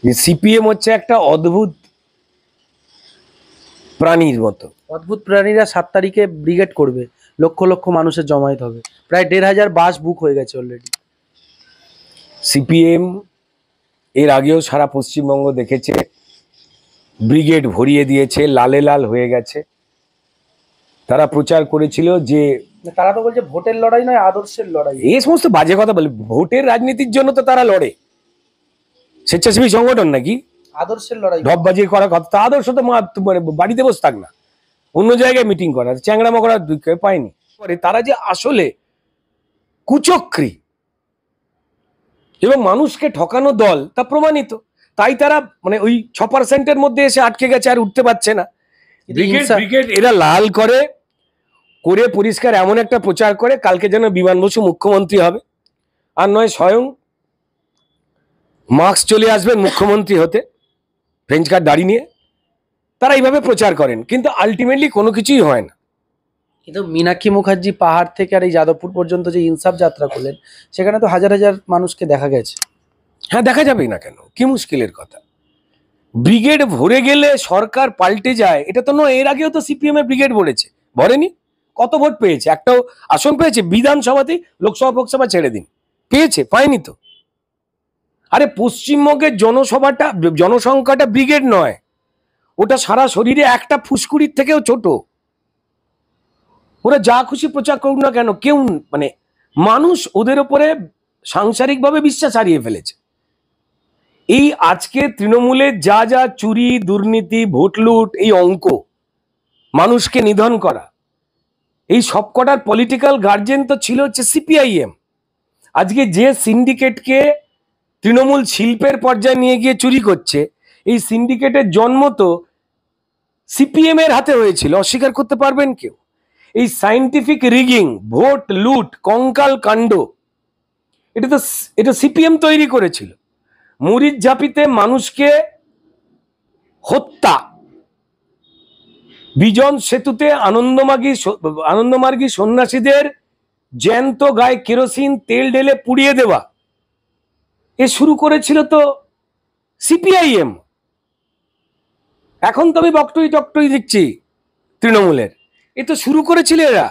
যে সিপিএম হচ্ছে একটা অদ্ভুত প্রাণীর মতো। অদ্ভুত প্রাণীরা 7 তারিখে ব্রিগেড করবে, লক্ষ লক্ষ মানুষের জমায়েত হবে, প্রায় 1500 বাস বুক হয়ে গেছে অলরেডি। সিপিএম এর আগেও সারা পশ্চিমবঙ্গ দেখেছে, ব্রিগেড ভরিয়ে দিয়েছে, লালে লাল হয়ে গেছে। তারা প্রচার করেছিল যে তারা তো বলছে ভোটের লড়াই নয়, আদর্শের লড়াই। এই সমস্ত বাজে কথা বলে। ভোটের রাজনীতির জন্য তো তারা লড়ে, স্বেচ্ছাসেবী সংগঠন নাকি? আদর্শের লড়াই। ঢপ বাজিয়ে করার কথা। তা আদর্শ তো মানে বাড়িতে বসে থাক না, অন্য জায়গায় মিটিং করার চ্যাংড়া মকড়া পায়নি। তারা যে আসলে কুচক্রী এবং মানুষকে ঠকানো দল তা প্রমাণিত। তাই তারা মানে ওই 6% মধ্যে এসে আটকে গেছে, আর উঠতে পারছে না। ব্রিগেড এরা লাল করে করে পরিষ্কার এমন একটা প্রচার করে কালকে যেন বিমান বসু মুখ্যমন্ত্রী হবে, আর নয় স্বয়ং মার্কস চলে আসবেন মুখ্যমন্ত্রী হতে, ফ্রেঞ্চ কার্ড দাড়ি নিয়ে। তারা এইভাবে প্রচার করেন, কিন্তু আলটিমেটলি কোনো কিছুই হয় না। কিন্তু মীনাক্ষী মুখার্জি পাহাড় থেকে আর এই যাদবপুর পর্যন্ত যে ইনসাফ যাত্রা করলেন, সেখানে তো হাজার হাজার মানুষকে দেখা গেছে। হ্যাঁ, দেখা যাবেই না কেন? কি মুশকিলের কথা? ব্রিগেড ভরে গেলে সরকার পাল্টে যায় এটা তো নয়। এর আগেও তো সিপিএম এর ব্রিগেড ভরেছে, ভরেনি? কত ভোট পেয়েছে? একটাও আসন পেয়েছে? বিধানসভাতেই, লোকসভা ফোকসভা ছেড়ে দিন, পেয়েছে? পায়নি তো। আরে পশ্চিমবঙ্গের জনসংখ্যাটা ব্রিগেড নয়, ওটা সারা শরীরে একটা ফুসকুড়ির থেকেও ছোট। ওরা যা খুশি প্রচার করুক না কেন, কেউ মানে মানুষ ওদের ওপরে সাংসারিকভাবে বিশ্বাস হারিয়ে ফেলেছে। এই আজকে তৃণমূলের যা যা চুরি, দুর্নীতি, ভোট লুট, এই অঙ্ক, মানুষকে নিধন করা, এই সবকটার পলিটিক্যাল গার্জেন তো ছিল হচ্ছে সিপিআইএম। আজকে যে সিন্ডিকেটকে তৃণমূল শিল্পের পর্যায়ে নিয়ে গিয়ে চুরি করছে, এই সিন্ডিকেটের জন্ম তো সিপিএম এর হাতে হয়েছিল, অস্বীকার করতে পারবেন কেউ? এই সায়েন্টিফিক রিগিং, ভোট লুট, কঙ্কাল কাণ্ড, এটা সিপিএম তৈরি করেছিল। মুড়ির ঝাঁপিতে মানুষকে হত্যা, বিজন সেতুতে আনন্দমার্গী সন্ন্যাসীদের জ্যান্ত গায়ে কেরোসিন তেল ঢেলে পুড়িয়ে দেওয়া, এ শুরু করেছিল তো সিপিআইএম। এখন তো আমি বকটই টকটই দিচ্ছি তৃণমূলের, এ তো শুরু করেছিল এরা।